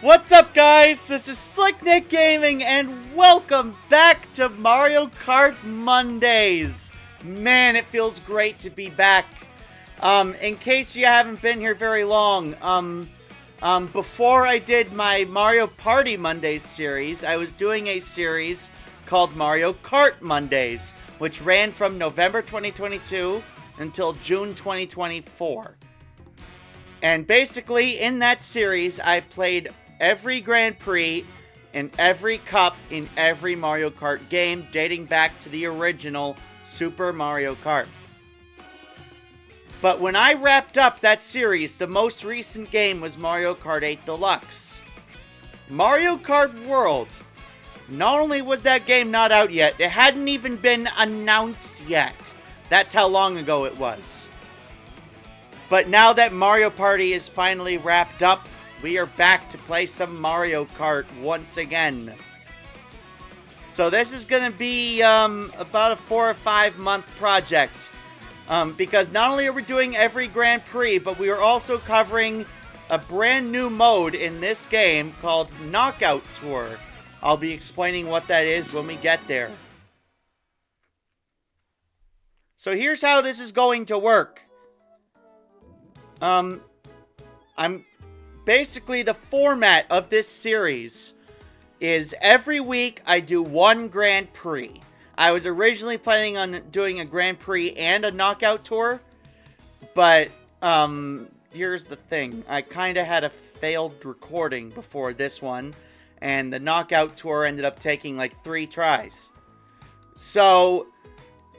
What's up, guys? This is Slick Nick Gaming, and welcome back to Mario Kart Mondays. Man, it feels great to be back. In case you haven't been here very long, before I did my Mario Party Mondays series, I was doing a series called Mario Kart Mondays, which ran from November 2022 until June 2024. And basically, in that series, I played every Grand Prix and every Cup in every Mario Kart game, dating back to the original Super Mario Kart. But when I wrapped up that series, the most recent game was Mario Kart 8 Deluxe. Mario Kart World. Not only was that game not out yet, it hadn't even been announced yet. That's how long ago it was. But now that Mario Party is finally wrapped up, we are back to play some Mario Kart once again. So this is going to be about a 4 or 5 month project. Because not only are we doing every Grand Prix, but we are also covering a brand new mode in this game called Knockout Tour. I'll be explaining what that is when we get there. So here's how this is going to work. Basically, the format of this series is every week I do one Grand Prix. I was originally planning on doing a Grand Prix and a Knockout Tour, but here's the thing. I kind of had a failed recording before this one, and the Knockout Tour ended up taking like 3 tries. So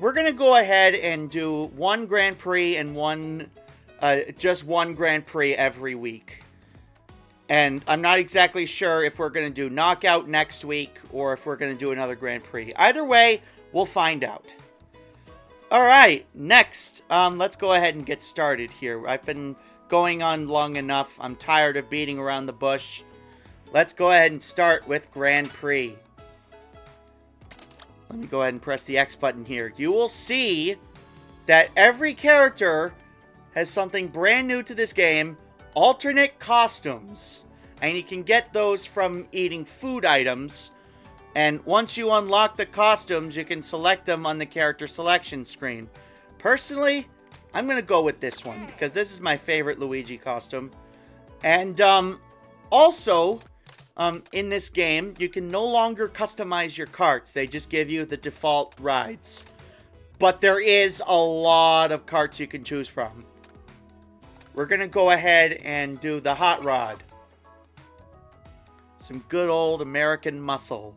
we're going to go ahead and do one Grand Prix and just one Grand Prix every week. And I'm not exactly sure if we're going to do Knockout next week or if we're going to do another Grand Prix. Either way, we'll find out. Alright, next, let's go ahead and get started here. I've been going on long enough. I'm tired of beating around the bush. Let's go ahead and start with Grand Prix. Let me go ahead and press the X button here. You will see that every character has something brand new to this game. Alternate costumes, and you can get those from eating food items, and once you unlock the costumes, you can select them on the character selection screen. Personally, I'm going to go with this one, because this is my favorite Luigi costume. And also, in this game, you can no longer customize your karts. They just give you the default rides. But there is a lot of karts you can choose from. We're going to go ahead and do the Hot Rod. Some good old American muscle.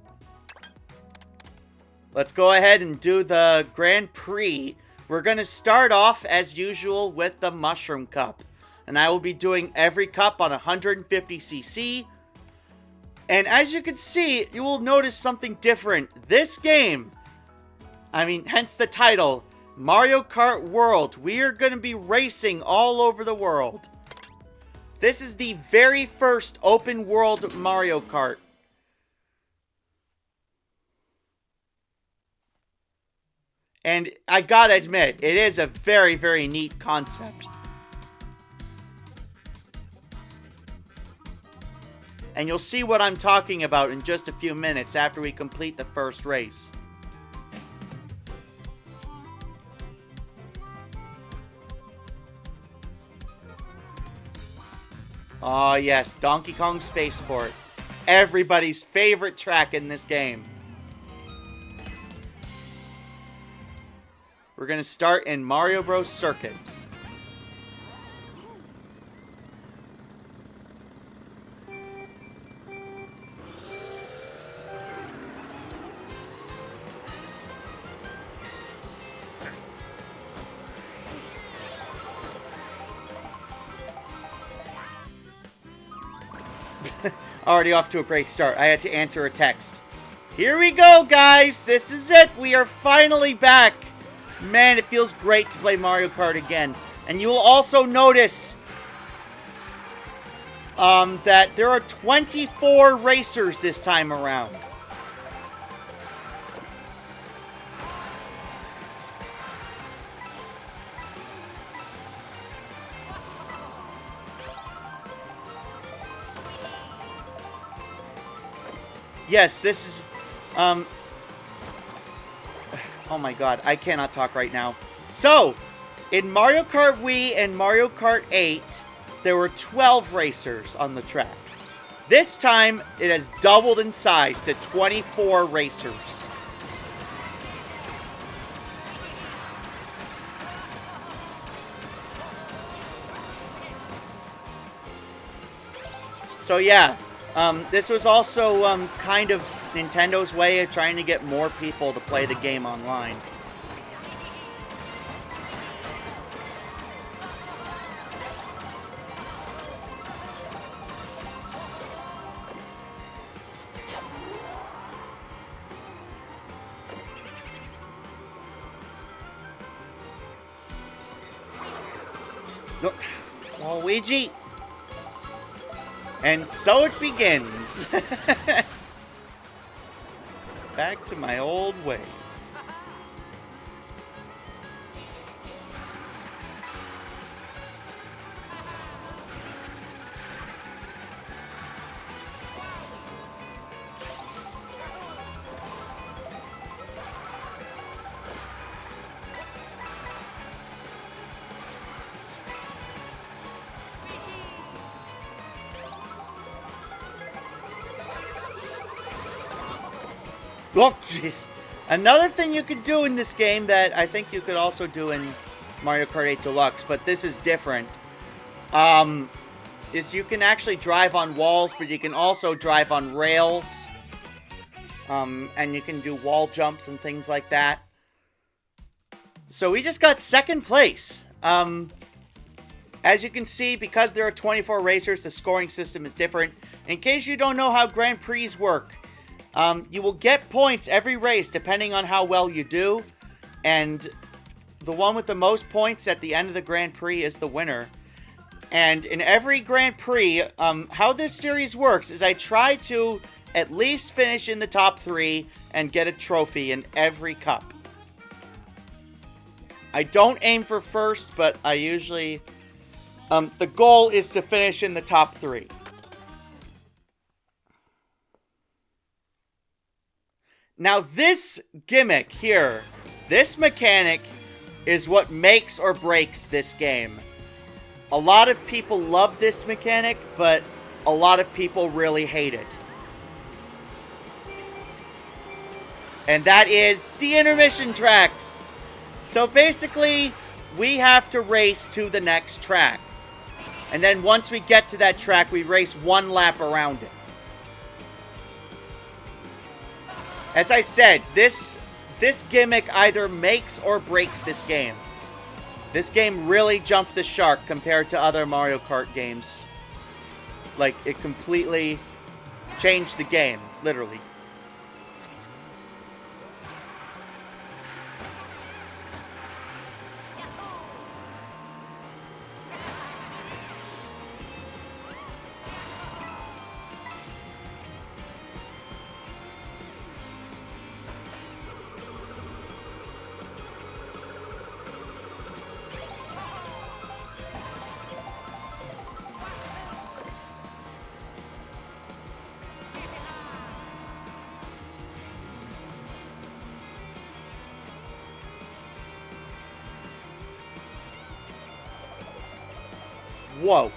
Let's go ahead and do the Grand Prix. We're going to start off, as usual, with the Mushroom Cup. And I will be doing every cup on 150cc. And as you can see, you will notice something different. This game, hence the title, Mario Kart World. We are going to be racing all over the world. This is the very first open world Mario Kart. And I gotta admit, it is a very, very neat concept. And you'll see what I'm talking about in just a few minutes after we complete the first race. Oh yes, Donkey Kong Spaceport. Everybody's favorite track in this game. We're going to start in Mario Bros. Circuit. Already off to a great start. I had to answer a text. Here we go, guys. This is it. We are finally back. Man, it feels great to play Mario Kart again. And you will also notice that there are 24 racers this time around. Yes, this is, oh my god, I cannot talk right now. So, in Mario Kart Wii and Mario Kart 8, there were 12 racers on the track. This time, it has doubled in size to 24 racers. So yeah, this was also kind of Nintendo's way of trying to get more people to play the game online. Luigi! And so it begins. Back to my old ways. Oh, jeez. Another thing you could do in this game that I think you could also do in Mario Kart 8 Deluxe, but this is different, is you can actually drive on walls, but you can also drive on rails, and you can do wall jumps and things like that. So we just got second place. As you can see, because there are 24 racers, the scoring system is different. In case you don't know how Grand Prix work, you will get points every race depending on how well you do, and the one with the most points at the end of the Grand Prix is the winner. And in every Grand Prix, how this series works is I try to at least finish in the top 3 and get a trophy in every cup. I don't aim for first, but I usually... the goal is to finish in the top 3. Now this gimmick here, this mechanic, is what makes or breaks this game. A lot of people love this mechanic, but a lot of people really hate it. And that is the intermission tracks. So basically, we have to race to the next track. And then once we get to that track, we race one lap around it. As I said, this gimmick either makes or breaks this game. This game really jumped the shark compared to other Mario Kart games. Like, it completely changed the game, literally. Whoa.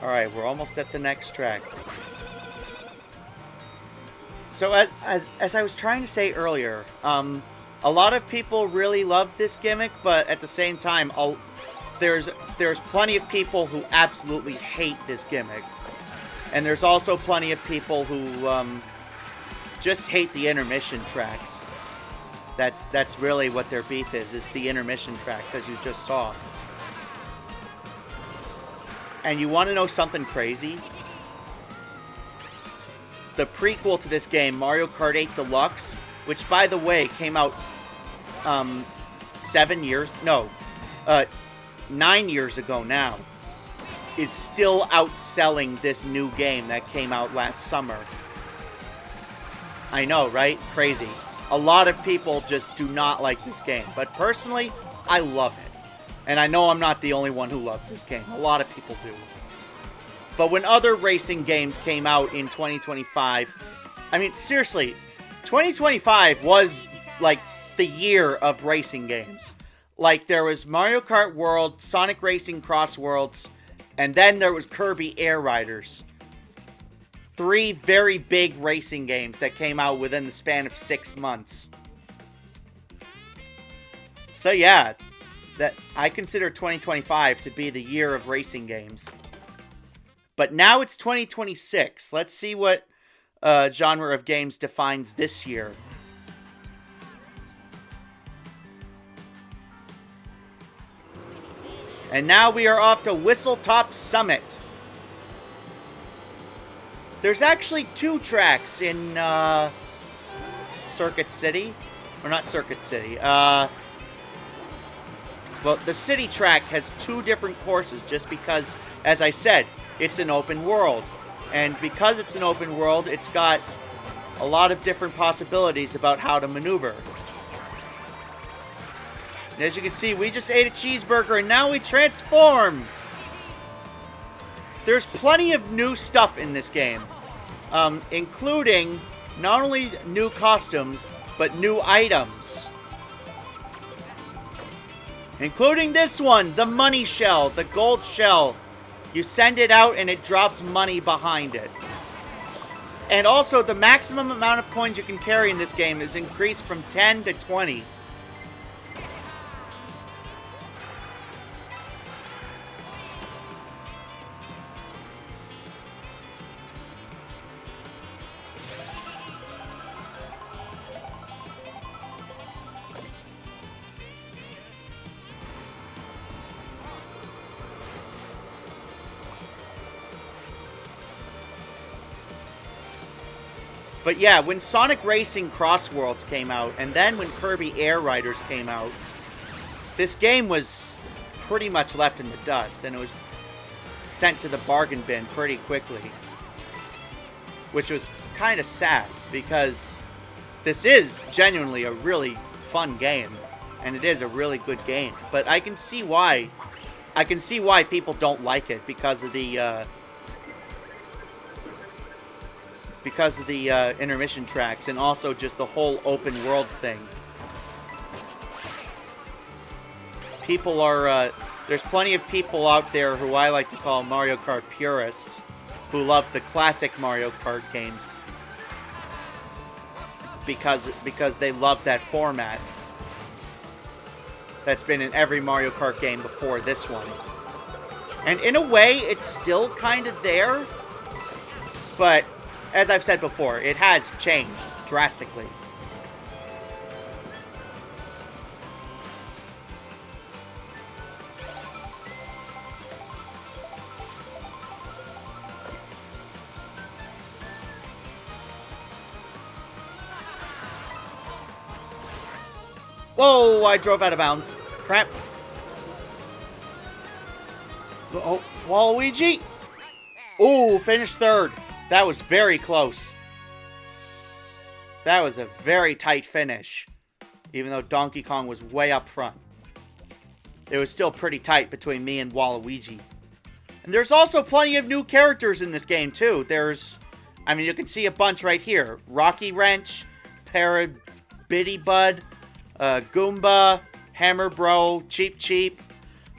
Alright, we're almost at the next track. So as I was trying to say earlier, a lot of people really love this gimmick, but at the same time, there's plenty of people who absolutely hate this gimmick. And there's also plenty of people who just hate the intermission tracks. That's really what their beef is the intermission tracks, as you just saw. And you want to know something crazy? The prequel to this game, Mario Kart 8 Deluxe, which, by the way, came out 7 years... No, uh, 9 years ago now, is still outselling this new game that came out last summer. I know, right? Crazy. A lot of people just do not like this game, but personally, I love it. And I know I'm not the only one who loves this game. A lot of people do. But when other racing games came out in 2025, I mean, seriously, 2025 was, like, the year of racing games. Like, there was Mario Kart World, Sonic Racing Cross Worlds, and then there was Kirby Air Riders. 3 very big racing games that came out within the span of 6 months. So yeah, that I consider 2025 to be the year of racing games. But now it's 2026. Let's see what genre of games defines this year. And now we are off to Whistletop Summit. There's actually 2 tracks in Circuit City. Or not Circuit City. Well, the city track has 2 different courses just because, as I said, it's an open world. And because it's an open world, it's got a lot of different possibilities about how to maneuver. And as you can see, we just ate a cheeseburger and now we transform! There's plenty of new stuff in this game. Including not only new costumes, but new items. Including this one, the money shell, the gold shell. You send it out and it drops money behind it. And also, the maximum amount of coins you can carry in this game is increased from 10 to 20. But yeah, when Sonic Racing Cross Worlds came out, and then when Kirby Air Riders came out, this game was pretty much left in the dust, and it was sent to the bargain bin pretty quickly. Which was kind of sad, because this is genuinely a really fun game, and it is a really good game. But I can see why. I can see why people don't like it, because of the intermission tracks, and also just the whole open world thing. People are, there's plenty of people out there who I like to call Mario Kart purists, who love the classic Mario Kart games. Because they love that format that's been in every Mario Kart game before this one. And in a way, it's still kind of there, but as I've said before, it has changed drastically. Whoa, I drove out of bounds. Crap. Oh, Waluigi. Ooh, finished 3rd. That was very close. That was a very tight finish. Even though Donkey Kong was way up front. It was still pretty tight between me and Waluigi. And there's also plenty of new characters in this game, too. There's, I mean, you can see a bunch right here. Rocky Wrench, Biddy-Bud, Goomba, Hammer Bro, Cheep Cheep.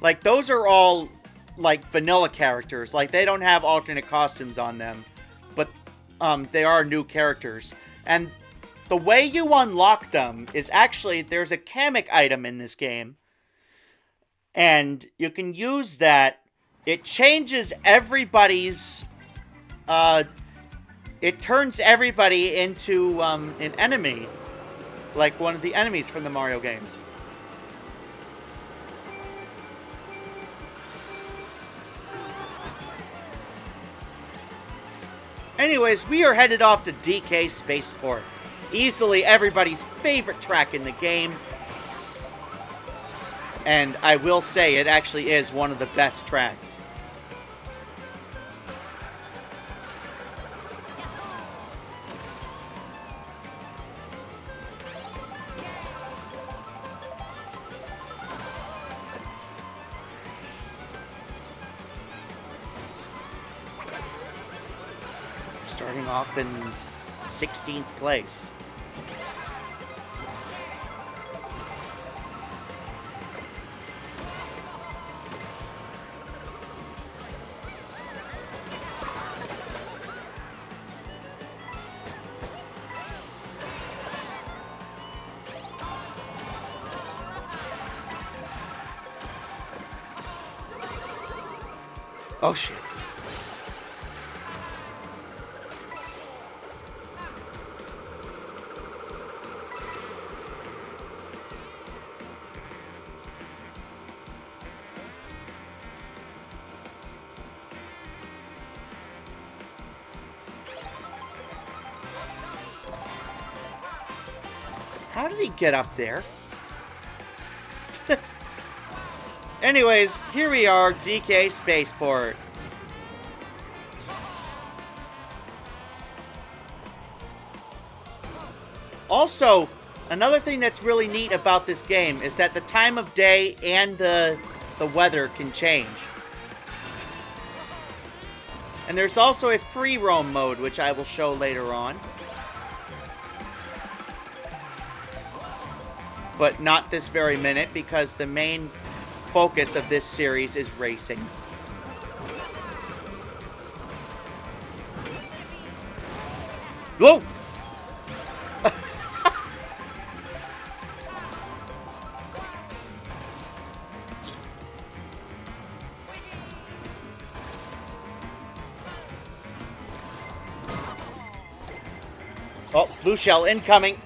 Like, those are all, like, vanilla characters. Like, they don't have alternate costumes on them. But they are new characters. And the way you unlock them is actually, there's a Kamek item in this game. And you can use that. It changes everybody's, it turns everybody into an enemy. Like one of the enemies from the Mario games. Anyways, we are headed off to DK Spaceport. Easily everybody's favorite track in the game. And I will say, it actually is one of the best tracks. Starting off in 16th place. Oh shit. How did he get up there? Anyways, here we are, DK Spaceport. Also, another thing that's really neat about this game is that the time of day and the weather can change. And there's also a free roam mode, which I will show later on. But not this very minute, because the main focus of this series is racing. Whoa! Oh, blue shell incoming.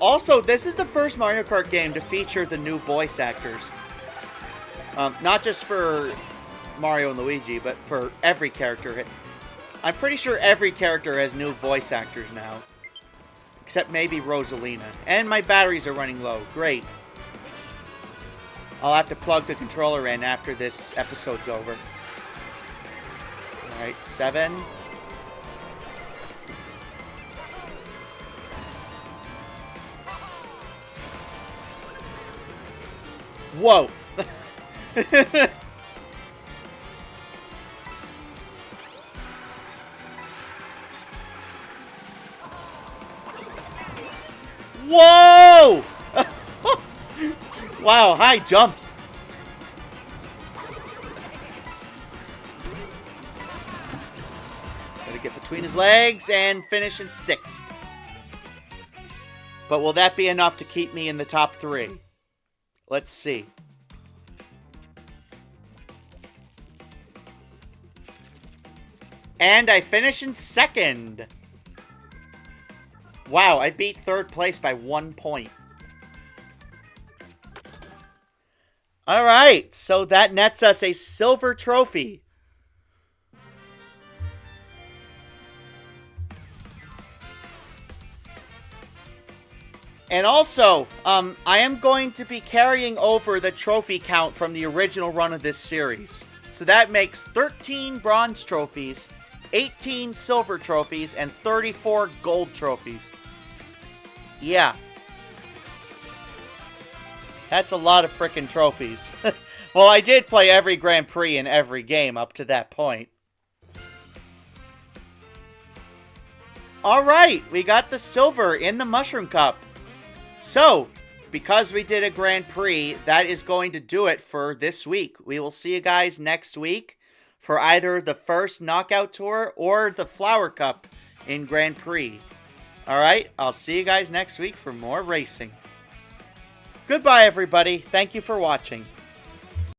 Also, this is the first Mario Kart game to feature the new voice actors. Not just for Mario and Luigi, but for every character. I'm pretty sure every character has new voice actors now. Except maybe Rosalina. And my batteries are running low. Great. I'll have to plug the controller in after this episode's over. Alright, 7. Whoa! Whoa! Wow, high jumps. Gotta get between his legs and finish in 6th. But will that be enough to keep me in the top 3? Let's see. And I finish in 2nd. Wow, I beat 3rd place by 1 point. Alright, so that nets us a silver trophy. And also, I am going to be carrying over the trophy count from the original run of this series. So that makes 13 bronze trophies, 18 silver trophies, and 34 gold trophies. Yeah. That's a lot of frickin' trophies. Well, I did play every Grand Prix in every game up to that point. Alright, we got the silver in the Mushroom Cup. So, because we did a Grand Prix, that is going to do it for this week. We will see you guys next week for either the first Knockout Tour or the Flower Cup in Grand Prix. Alright, I'll see you guys next week for more racing. Goodbye, everybody. Thank you for watching.